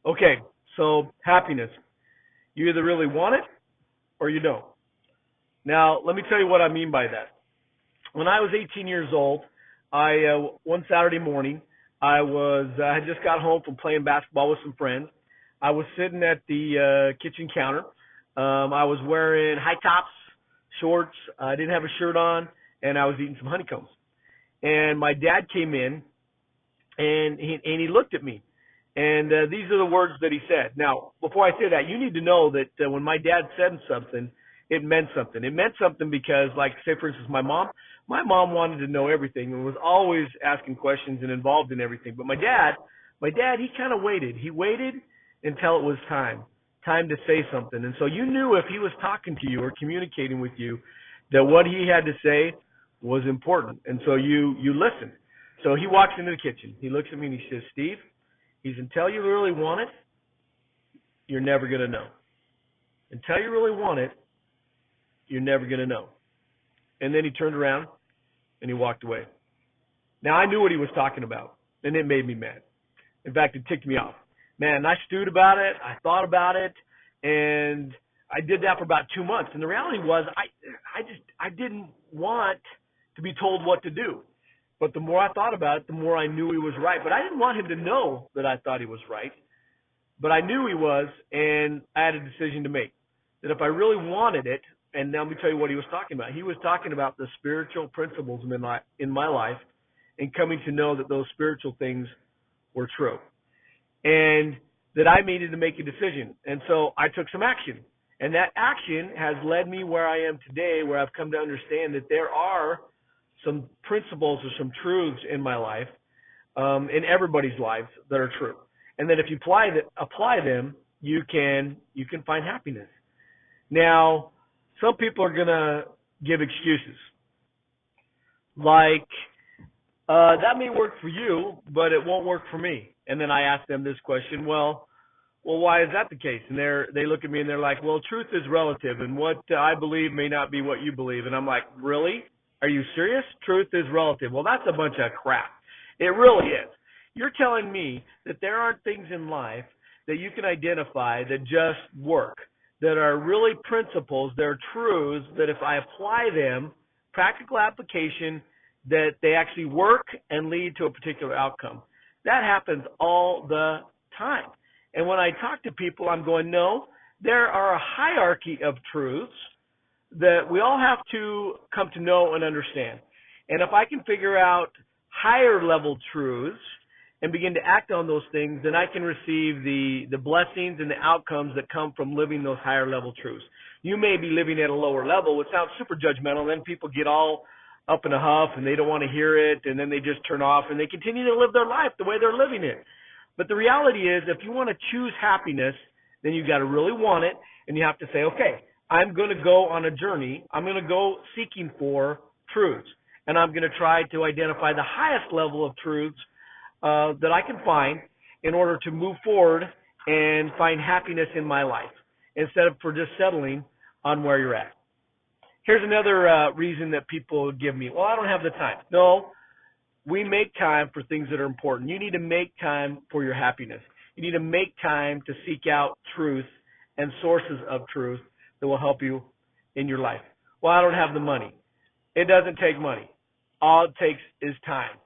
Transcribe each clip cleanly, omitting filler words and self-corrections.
Okay, so happiness. You either really want it or you don't. Now, let me tell you what I mean by that. When I was 18 years old, I one Saturday morning, I had just got home from playing basketball with some friends. I was sitting at the kitchen counter. I was wearing high tops, shorts. I didn't have a shirt on, and I was eating some honeycombs. And my dad came in, and he looked at me, and these are the words that he said. Now, before I say that, you need to know that when my dad said something, it meant something. It meant something because, like, say for instance, my mom wanted to know everything and was always asking questions and involved in everything. But my dad, he kind of waited. He waited until it was time to say something. And so you knew if he was talking to you or communicating with you, that what he had to say was important. And so you listened. So he walks into the kitchen. He looks at me and he says, Steve, until you really want it, you're never going to know. Until you really want it, you're never going to know. And then he turned around and he walked away. Now, I knew what he was talking about, and it made me mad. In fact, it ticked me off. Man, I stewed about it. I thought about it, and I did that for about 2 months. And the reality was I didn't want to be told what to do. But the more I thought about it, the more I knew he was right. But I didn't want him to know that I thought he was right. But I knew he was, and I had a decision to make. That if I really wanted it, and now let me tell you what he was talking about. He was talking about the spiritual principles in my life and coming to know that those spiritual things were true. And that I needed to make a decision. And so I took some action. And that action has led me where I am today, where I've come to understand that there are some principles or some truths in my life, in everybody's lives, that are true. And that if you apply them, you can find happiness. Now, some people are going to give excuses. Like, that may work for you, but it won't work for me. And then I ask them this question, well, why is that the case? And they look at me and they're like, well, truth is relative, and what I believe may not be what you believe. And I'm like, really? Are you serious? Truth is relative. Well, that's a bunch of crap. It really is. You're telling me that there aren't things in life that you can identify that just work, that are really principles, they're truths, that if I apply them, practical application, that they actually work and lead to a particular outcome. That happens all the time. And when I talk to people, I'm going, no, there are a hierarchy of truths that we all have to come to know and understand. And if I can figure out higher level truths and begin to act on those things, then I can receive the blessings and the outcomes that come from living those higher level truths. You may be living at a lower level, which sounds super judgmental. Then people get all up in a huff and they don't want to hear it, and then they just turn off and they continue to live their life the way they're living it. But the reality is, if you want to choose happiness, then you got to really want it, and you have to say, okay, I'm going to go on a journey. I'm going to go seeking for truths, and I'm going to try to identify the highest level of truths that I can find in order to move forward and find happiness in my life, instead of for just settling on where you're at. Here's another reason that people give me, well, I don't have the time. No, we make time for things that are important. You need to make time for your happiness. You need to make time to seek out truth and sources of truth that will help you in your life. Well, I don't have the money. It doesn't take money. All it takes is time.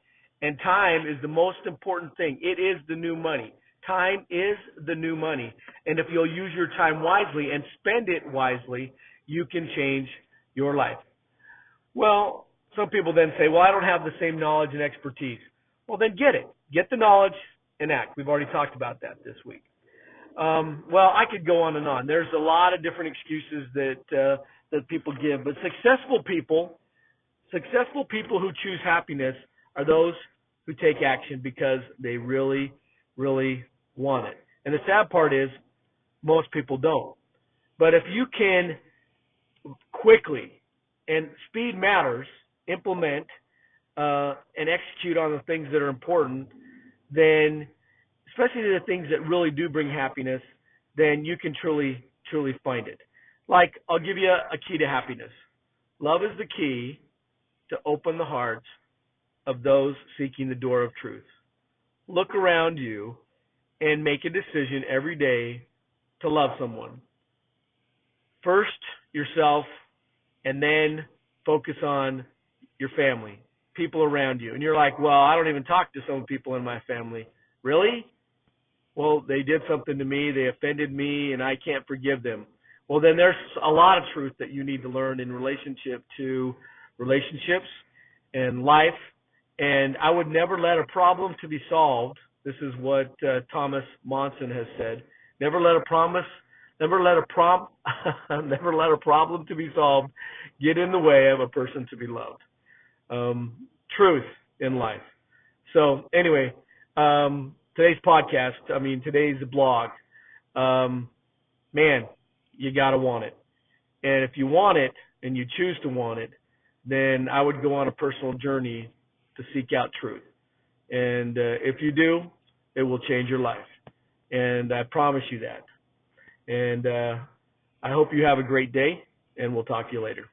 And time is the most important thing. It is the new money. Time is the new money. And if you'll use your time wisely and spend it wisely, you can change your life. Well, some people then say, well, I don't have the same knowledge and expertise. Well, then get it. Get the knowledge and act. We've already talked about that this week. Well, I could go on and on. There's a lot of different excuses that people give, but successful people who choose happiness are those who take action because they really, really want it. And the sad part is most people don't. But if you can quickly, and speed matters, implement and execute on the things that are important, then especially the things that really do bring happiness, then you can truly, truly find it. Like, I'll give you a key to happiness. Love is the key to open the hearts of those seeking the door of truth. Look around you and make a decision every day to love someone. First, yourself, and then focus on your family, people around you. And you're like, well, I don't even talk to some people in my family. Really? Well, they did something to me, they offended me, and I can't forgive them. Well, then there's a lot of truth that you need to learn in relationship to relationships and life. And I would never let a problem to be solved. This is what Thomas Monson has said. Never let a promise, never let a never let a problem to be solved get in the way of a person to be loved. Truth in life. So anyway, today's podcast, today's blog, man, you got to want it. And if you want it and you choose to want it, then I would go on a personal journey to seek out truth. And if you do, it will change your life. And I promise you that. And I hope you have a great day, and we'll talk to you later.